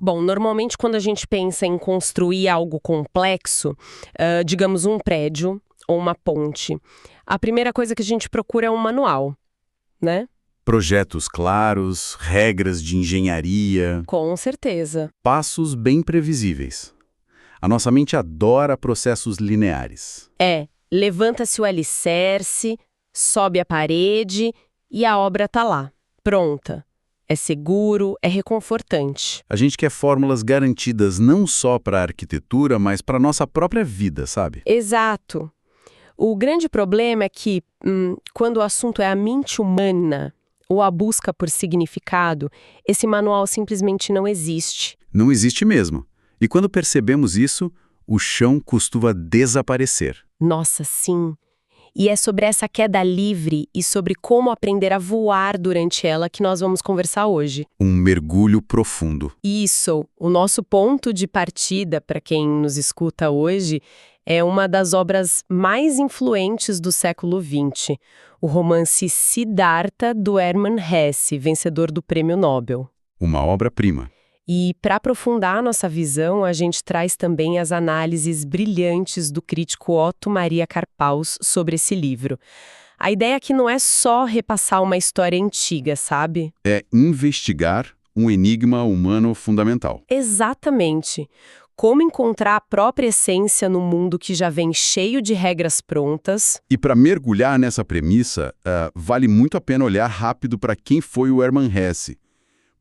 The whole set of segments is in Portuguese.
Bom, normalmente quando a gente pensa em construir algo complexo, digamos um prédio ou uma ponte, a primeira coisa que a gente procura é um manual, né? Projetos claros, regras de engenharia, Com certeza. passos bem previsíveis. A nossa mente adora processos lineares. Levanta-se o alicerce, sobe a parede e a obra tá lá, pronta. É seguro, é reconfortante. A gente quer fórmulas garantidas não só para a arquitetura, mas para a nossa própria vida, sabe? Exato. O grande problema é que, quando o assunto é a mente humana ou a busca por significado, esse manual simplesmente não existe. Não existe mesmo. E quando percebemos isso, o chão costuma desaparecer. Nossa, sim. E é sobre essa queda livre e sobre como aprender a voar durante ela que nós vamos conversar hoje. Um mergulho profundo. Isso, o nosso ponto de partida, para quem nos escuta hoje, é uma das obras mais influentes do século XX, o romance Siddhartha, do Hermann Hesse, vencedor do Prêmio Nobel. Uma obra-prima. E, para aprofundar a nossa visão, a gente traz também as análises brilhantes do crítico Otto Maria Karpaus sobre esse livro. A ideia aqui não é só repassar uma história antiga, sabe? É investigar um enigma humano fundamental. Exatamente. Como encontrar a própria essência no mundo que já vem cheio de regras prontas. E para mergulhar nessa premissa, vale muito a pena olhar rápido para quem foi o Hermann Hesse,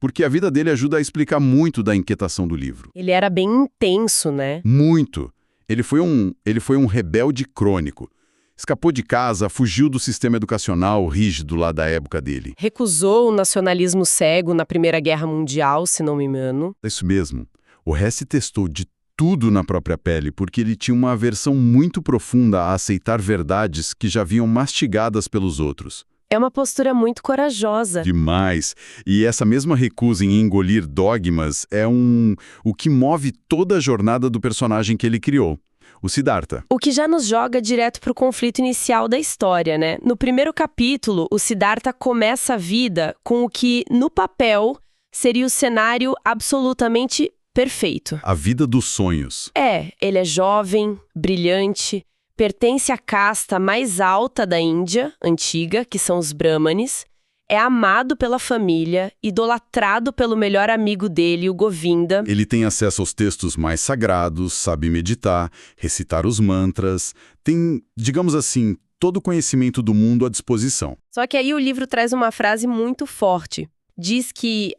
porque a vida dele ajuda a explicar muito da inquietação do livro. Ele era bem intenso, né? Muito. Ele foi um rebelde crônico. Escapou de casa, fugiu do sistema educacional rígido lá da época dele. Recusou o nacionalismo cego na Primeira Guerra Mundial, se não me engano. É isso mesmo. O Hesse testou de tudo na própria pele, porque ele tinha uma aversão muito profunda a aceitar verdades que já vinham mastigadas pelos outros. É uma postura muito corajosa. Demais. E essa mesma recusa em engolir dogmas é o que move toda a jornada do personagem que ele criou, o Siddhartha. O que já nos joga direto para o conflito inicial da história, né? No primeiro capítulo, o Siddhartha começa a vida com o que, no papel, seria o cenário absolutamente perfeito. A vida dos sonhos. Ele é jovem, brilhante, pertence à casta mais alta da Índia antiga, que são os Brahmanes, é amado pela família, idolatrado pelo melhor amigo dele, o Govinda. Ele tem acesso aos textos mais sagrados, sabe meditar, recitar os mantras, tem, digamos assim, todo o conhecimento do mundo à disposição. Só que aí o livro traz uma frase muito forte. Diz que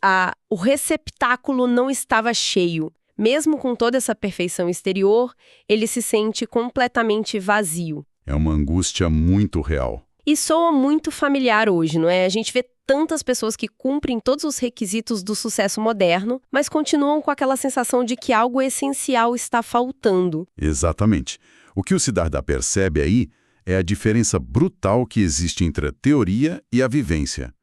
o receptáculo não estava cheio. Mesmo com toda essa perfeição exterior, ele se sente completamente vazio. É uma angústia muito real. E soa muito familiar hoje, não é? A gente vê tantas pessoas que cumprem todos os requisitos do sucesso moderno, mas continuam com aquela sensação de que algo essencial está faltando. Exatamente. O que o Siddhartha percebe aí é a diferença brutal que existe entre a teoria e a vivência.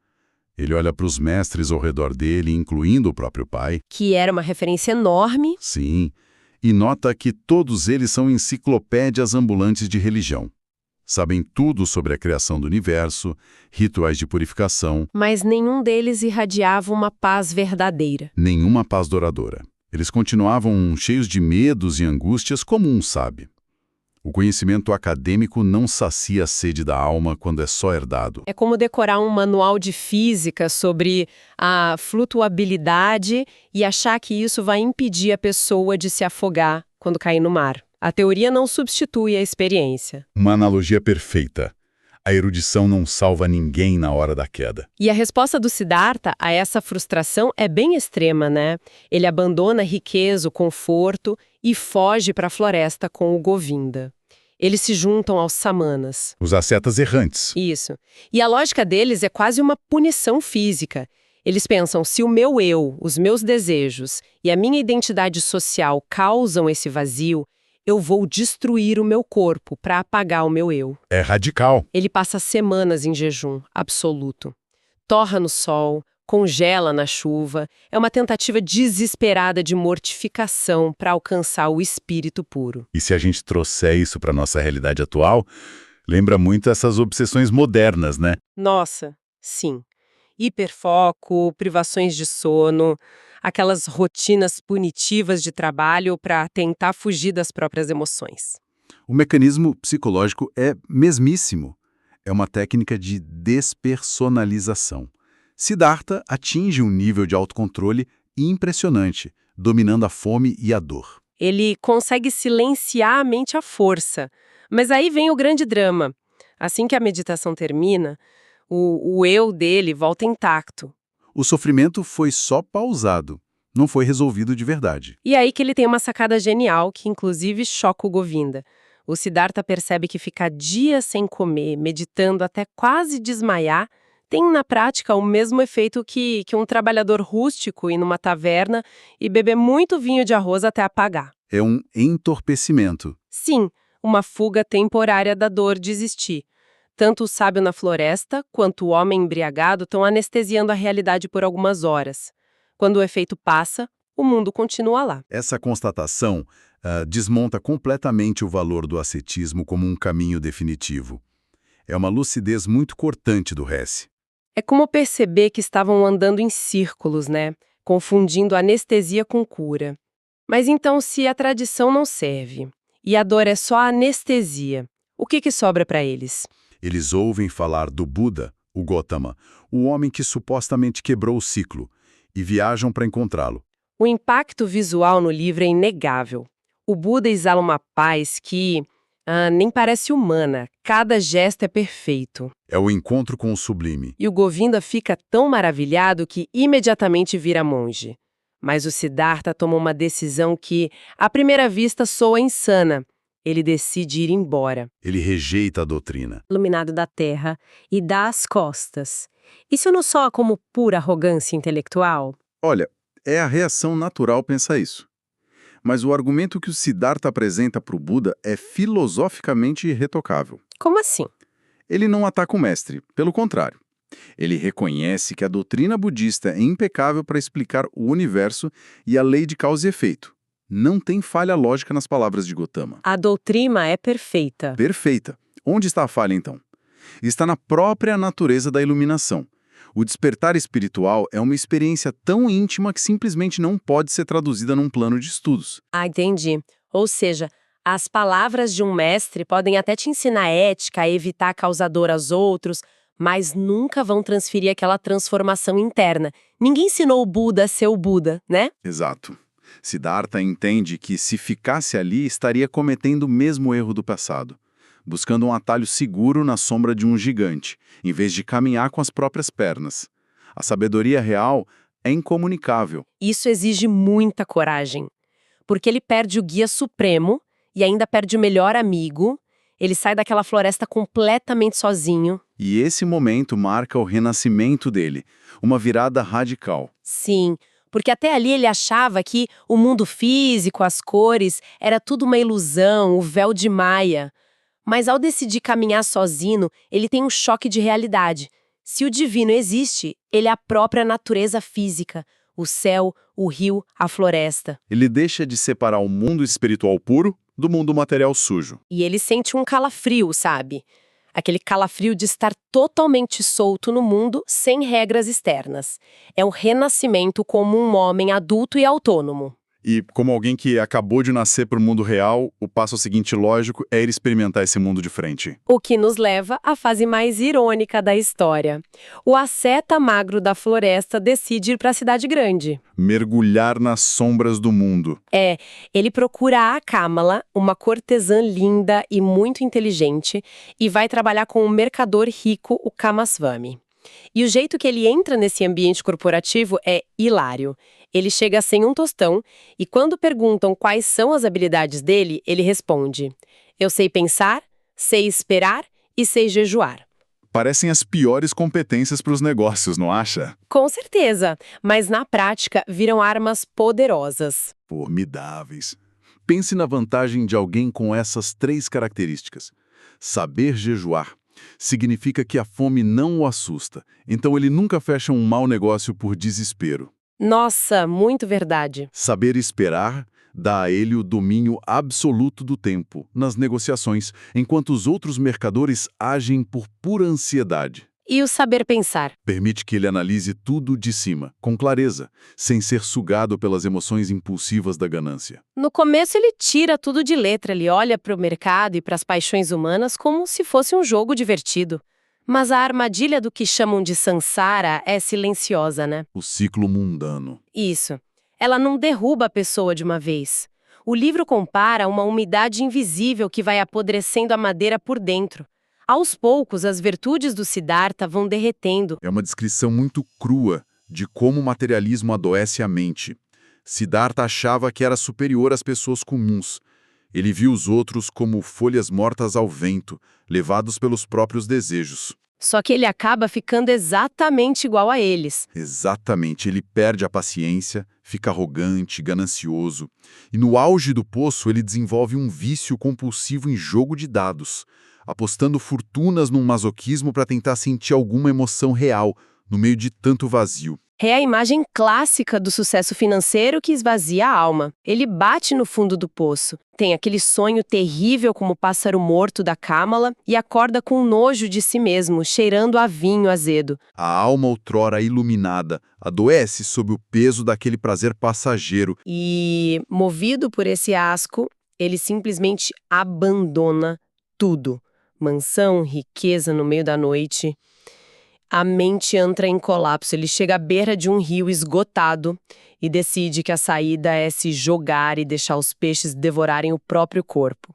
Ele olha para os mestres ao redor dele, incluindo o próprio pai. Que era uma referência enorme. Sim, e nota que todos eles são enciclopédias ambulantes de religião. Sabem tudo sobre a criação do universo, rituais de purificação. Mas nenhum deles irradiava uma paz verdadeira. Nenhuma paz douradora. Eles continuavam cheios de medos e angústias como um sabe. O conhecimento acadêmico não sacia a sede da alma quando é só herdado. É como decorar um manual de física sobre a flutuabilidade e achar que isso vai impedir a pessoa de se afogar quando cair no mar. A teoria não substitui a experiência. Uma analogia perfeita. A erudição não salva ninguém na hora da queda. E a resposta do Siddhartha a essa frustração é bem extrema, né? Ele abandona a riqueza, o conforto e foge para a floresta com o Govinda. Eles se juntam aos samanas. Os ascetas errantes. Isso. E a lógica deles é quase uma punição física. Eles pensam, se o meu eu, os meus desejos e a minha identidade social causam esse vazio, eu vou destruir o meu corpo para apagar o meu eu. É radical. Ele passa semanas em jejum absoluto. Torra no sol, congela na chuva. É uma tentativa desesperada de mortificação para alcançar o espírito puro. E se a gente trouxer isso para a nossa realidade atual, lembra muito essas obsessões modernas, né? Nossa, sim. Hiperfoco, privações de sono. aquelas rotinas punitivas de trabalho para tentar fugir das próprias emoções. O mecanismo psicológico é mesmíssimo. É uma técnica de despersonalização. Siddhartha atinge um nível de autocontrole impressionante, dominando a fome e a dor. Ele consegue silenciar a mente à força. Mas aí vem o grande drama. Assim que a meditação termina, o eu dele volta intacto. O sofrimento foi só pausado, não foi resolvido de verdade. E aí que ele tem uma sacada genial, que inclusive choca o Govinda. O Siddhartha percebe que ficar dias sem comer, meditando até quase desmaiar, tem na prática o mesmo efeito que um trabalhador rústico ir numa taverna e beber muito vinho de arroz até apagar. É um entorpecimento. Sim, uma fuga temporária da dor de existir. Tanto o sábio na floresta quanto o homem embriagado estão anestesiando a realidade por algumas horas. Quando o efeito passa, o mundo continua lá. Essa constatação desmonta completamente o valor do ascetismo como um caminho definitivo. É uma lucidez muito cortante do Hesse. É como perceber que estavam andando em círculos, né? Confundindo anestesia com cura. Mas então, se a tradição não serve, e a dor é só anestesia, o que sobra para eles? Eles ouvem falar do Buda, o Gotama, o homem que supostamente quebrou o ciclo, e viajam para encontrá-lo. O impacto visual no livro é inegável. O Buda exala uma paz que nem parece humana. Cada gesto é perfeito. É o encontro com o sublime. E o Govinda fica tão maravilhado que imediatamente vira monge. Mas o Siddhartha toma uma decisão que, à primeira vista, soa insana. Ele decide ir embora. Ele rejeita a doutrina. Iluminado da terra e dá as costas. Isso não soa como pura arrogância intelectual? Olha, é a reação natural pensar isso. Mas o argumento que o Siddhartha apresenta para o Buda é filosoficamente irretocável. Como assim? Ele não ataca o mestre, pelo contrário. Ele reconhece que a doutrina budista é impecável para explicar o universo e a lei de causa e efeito. Não tem falha lógica nas palavras de Gotama. A doutrina é perfeita. Perfeita. Onde está a falha, então? Está na própria natureza da iluminação. O despertar espiritual é uma experiência tão íntima que simplesmente não pode ser traduzida num plano de estudos. Ah, entendi. Ou seja, as palavras de um mestre podem até te ensinar ética, a evitar causar dor aos outros, mas nunca vão transferir aquela transformação interna. Ninguém ensinou o Buda a ser o Buda, né? Exato. Siddhartha entende que, se ficasse ali, estaria cometendo o mesmo erro do passado, buscando um atalho seguro na sombra de um gigante, em vez de caminhar com as próprias pernas. A sabedoria real é incomunicável. Isso exige muita coragem, porque ele perde o guia supremo e ainda perde o melhor amigo. Ele sai daquela floresta completamente sozinho. E esse momento marca o renascimento dele, uma virada radical. Sim, porque até ali ele achava que o mundo físico, as cores, era tudo uma ilusão, o véu de Maia. Mas ao decidir caminhar sozinho, ele tem um choque de realidade. Se o divino existe, ele é a própria natureza física, o céu, o rio, a floresta. Ele deixa de separar o mundo espiritual puro do mundo material sujo. E ele sente um calafrio, sabe? Aquele calafrio de estar totalmente solto no mundo, sem regras externas. É um renascimento como um homem adulto e autônomo. E, como alguém que acabou de nascer para o mundo real, o passo seguinte lógico é ir experimentar esse mundo de frente. O que nos leva à fase mais irônica da história. O asceta magro da floresta decide ir para a cidade grande. Mergulhar nas sombras do mundo. Ele procura a Kamala, uma cortesã linda e muito inteligente, e vai trabalhar com um mercador rico, o Kamaswami. E o jeito que ele entra nesse ambiente corporativo é hilário. Ele chega sem um tostão e quando perguntam quais são as habilidades dele, ele responde: eu sei pensar, sei esperar e sei jejuar. Parecem as piores competências para os negócios, não acha? Com certeza, mas na prática viram armas poderosas. Formidáveis. Pense na vantagem de alguém com essas 3 características. Saber jejuar significa que a fome não o assusta, então ele nunca fecha um mau negócio por desespero. Nossa, muito verdade. Saber esperar dá a ele o domínio absoluto do tempo nas negociações, enquanto os outros mercadores agem por pura ansiedade. E o saber pensar? Permite que ele analise tudo de cima, com clareza, sem ser sugado pelas emoções impulsivas da ganância. No começo ele tira tudo de letra, ele olha para o mercado e para as paixões humanas como se fosse um jogo divertido. Mas a armadilha do que chamam de samsara é silenciosa, né? O ciclo mundano. Isso. Ela não derruba a pessoa de uma vez. O livro compara uma umidade invisível que vai apodrecendo a madeira por dentro. Aos poucos, as virtudes do Siddhartha vão derretendo. É uma descrição muito crua de como o materialismo adoece a mente. Siddhartha achava que era superior às pessoas comuns. Ele viu os outros como folhas mortas ao vento, levados pelos próprios desejos. Só que ele acaba ficando exatamente igual a eles. Exatamente, ele perde a paciência, fica arrogante, ganancioso. E no auge do poço, ele desenvolve um vício compulsivo em jogo de dados, apostando fortunas num masoquismo para tentar sentir alguma emoção real, no meio de tanto vazio. É a imagem clássica do sucesso financeiro que esvazia a alma. Ele bate no fundo do poço, tem aquele sonho terrível como o pássaro morto da Kamala e acorda com nojo de si mesmo, cheirando a vinho azedo. A alma outrora iluminada adoece sob o peso daquele prazer passageiro. E, movido por esse asco, ele simplesmente abandona tudo. Mansão, riqueza no meio da noite. A mente entra em colapso, ele chega à beira de um rio esgotado e decide que a saída é se jogar e deixar os peixes devorarem o próprio corpo.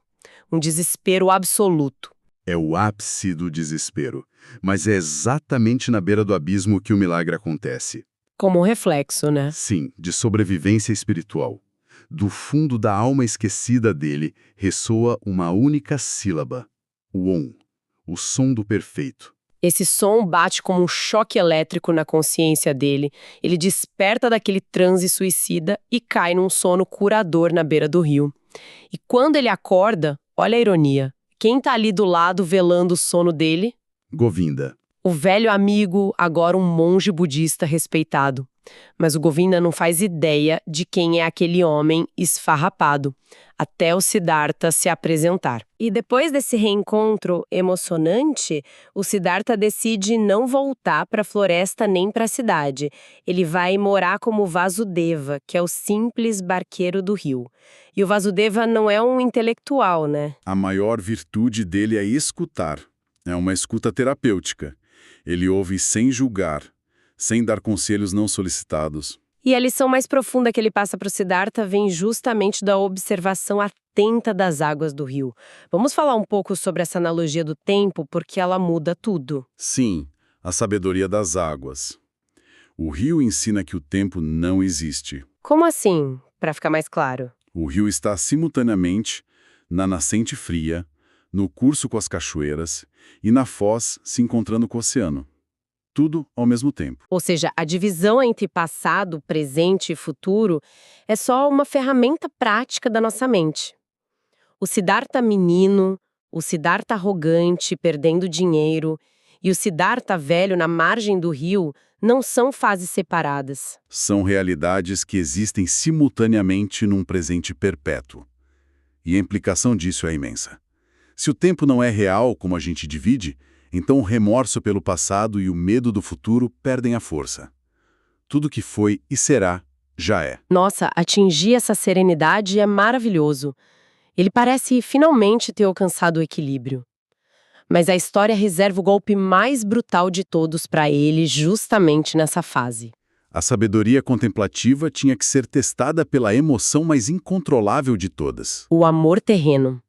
Um desespero absoluto. É o ápice do desespero, mas é exatamente na beira do abismo que o milagre acontece. Como um reflexo, né? Sim, de sobrevivência espiritual. Do fundo da alma esquecida dele ressoa uma única sílaba, o Om, o som do perfeito. Esse som bate como um choque elétrico na consciência dele. Ele desperta daquele transe suicida e cai num sono curador na beira do rio. E quando ele acorda, olha a ironia. Quem tá ali do lado velando o sono dele? Govinda. O velho amigo, agora um monge budista respeitado. Mas o Govinda não faz ideia de quem é aquele homem esfarrapado, até o Siddhartha se apresentar. E depois desse reencontro emocionante, o Siddhartha decide não voltar para a floresta nem para a cidade. Ele vai morar como Vasudeva, que é o simples barqueiro do rio. E o Vasudeva não é um intelectual, né? A maior virtude dele é escutar. É uma escuta terapêutica. Ele ouve sem julgar, sem dar conselhos não solicitados. E a lição mais profunda que ele passa para o Siddhartha vem justamente da observação atenta das águas do rio. Vamos falar um pouco sobre essa analogia do tempo, porque ela muda tudo. Sim, a sabedoria das águas. O rio ensina que o tempo não existe. Como assim? Para ficar mais claro. O rio está simultaneamente na nascente fria, no curso com as cachoeiras e na foz se encontrando com o oceano. Tudo ao mesmo tempo. Ou seja, a divisão entre passado, presente e futuro é só uma ferramenta prática da nossa mente. O Siddhartha menino, o Siddhartha arrogante, perdendo dinheiro, e o Siddhartha velho na margem do rio não são fases separadas. São realidades que existem simultaneamente num presente perpétuo. E a implicação disso é imensa. Se o tempo não é real como a gente divide, então o remorso pelo passado e o medo do futuro perdem a força. Tudo que foi e será, já é. Nossa, atingir essa serenidade é maravilhoso. Ele parece finalmente ter alcançado o equilíbrio. Mas a história reserva o golpe mais brutal de todos para ele justamente nessa fase. A sabedoria contemplativa tinha que ser testada pela emoção mais incontrolável de todas. O amor terreno.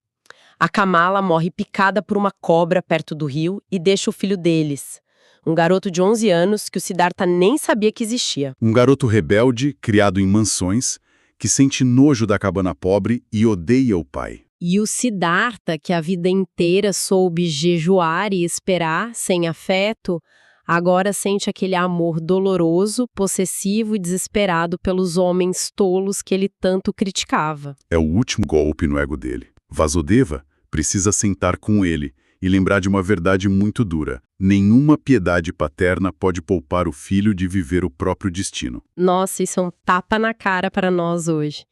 A Kamala morre picada por uma cobra perto do rio e deixa o filho deles, um garoto de 11 anos que o Siddhartha nem sabia que existia. Um garoto rebelde, criado em mansões, que sente nojo da cabana pobre e odeia o pai. E o Siddhartha, que a vida inteira soube jejuar e esperar, sem afeto, agora sente aquele amor doloroso, possessivo e desesperado pelos homens tolos que ele tanto criticava. É o último golpe no ego dele. Vasudeva precisa sentar com ele e lembrar de uma verdade muito dura. Nenhuma piedade paterna pode poupar o filho de viver o próprio destino. Nossa, isso é um tapa na cara para nós hoje.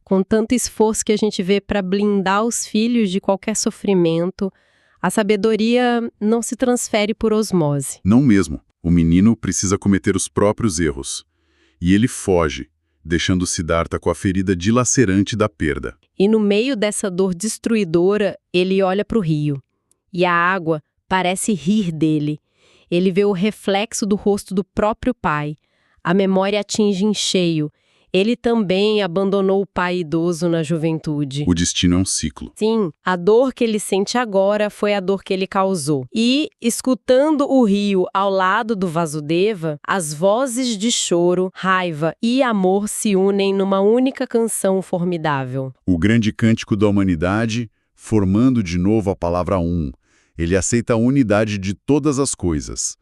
Com tanto esforço que a gente vê para blindar os filhos de qualquer sofrimento, A sabedoria não se transfere por osmose. Não mesmo. O menino precisa cometer os próprios erros. E ele foge, deixando Siddhartha com a ferida dilacerante da perda. E no meio dessa dor destruidora, ele olha para o rio. E a água parece rir dele. Ele vê o reflexo do rosto do próprio pai. A memória atinge em cheio. Ele também abandonou o pai idoso na juventude. O destino é um ciclo. Sim, a dor que ele sente agora foi a dor que ele causou. E, escutando o rio ao lado do Vasudeva, as vozes de choro, raiva e amor se unem numa única canção formidável. O grande cântico da humanidade, formando de novo a palavra um. Ele aceita a unidade de todas as coisas.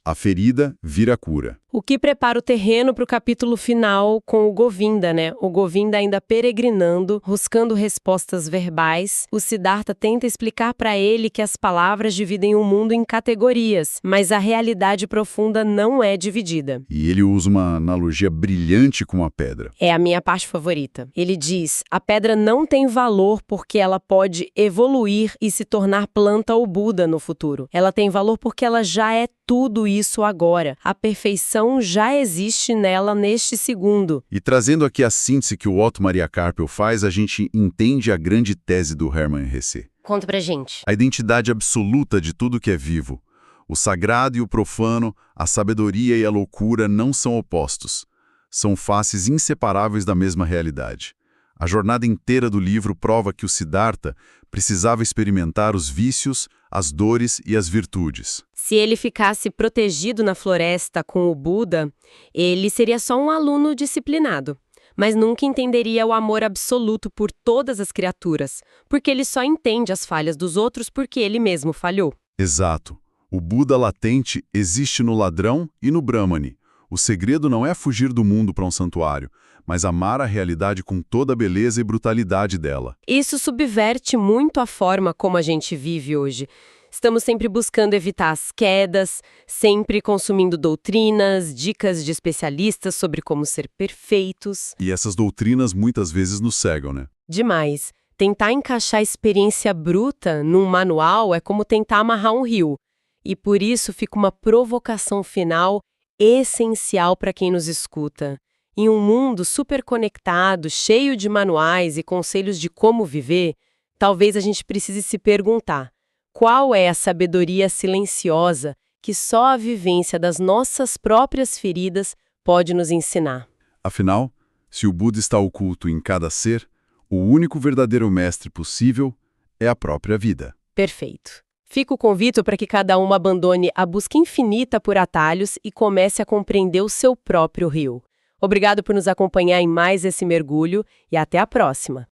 A ferida vira cura. O que prepara o terreno para o capítulo final com o Govinda, né? O Govinda ainda peregrinando, buscando respostas verbais. O Siddhartha tenta explicar para ele que as palavras dividem o mundo em categorias, mas a realidade profunda não é dividida. E ele usa uma analogia brilhante com a pedra. É a minha parte favorita. Ele diz, a pedra não tem valor porque ela pode evoluir e se tornar planta ou Buda no futuro. Ela tem valor porque ela já é tudo isso agora. A perfeição já existe nela neste segundo. E trazendo aqui a síntese que o Otto Maria Karpel faz, a gente entende a grande tese do Hermann Hesse. Conta pra gente. A identidade absoluta de tudo que é vivo. O sagrado e o profano, a sabedoria e a loucura não são opostos. São faces inseparáveis da mesma realidade. A jornada inteira do livro prova que o Siddhartha precisava experimentar os vícios, as dores e as virtudes. Se ele ficasse protegido na floresta com o Buda, ele seria só um aluno disciplinado, mas nunca entenderia o amor absoluto por todas as criaturas, porque ele só entende as falhas dos outros porque ele mesmo falhou. Exato. O Buda latente existe no ladrão e no Brahmane. O segredo não é fugir do mundo para um santuário, mas amar a realidade com toda a beleza e brutalidade dela. Isso subverte muito a forma como a gente vive hoje. Estamos sempre buscando evitar as quedas, sempre consumindo doutrinas, dicas de especialistas sobre como ser perfeitos. E essas doutrinas muitas vezes nos cegam, né? Demais. Tentar encaixar a experiência bruta num manual é como tentar amarrar um rio. E por isso fica uma provocação final essencial para quem nos escuta. Em um mundo super conectado, cheio de manuais e conselhos de como viver, talvez a gente precise se perguntar: qual é a sabedoria silenciosa que só a vivência das nossas próprias feridas pode nos ensinar? Afinal, se o Buda está oculto em cada ser, o único verdadeiro mestre possível é a própria vida. Perfeito. Fica o convite para que cada um abandone a busca infinita por atalhos e comece a compreender o seu próprio rio. Obrigado por nos acompanhar em mais esse mergulho e até a próxima!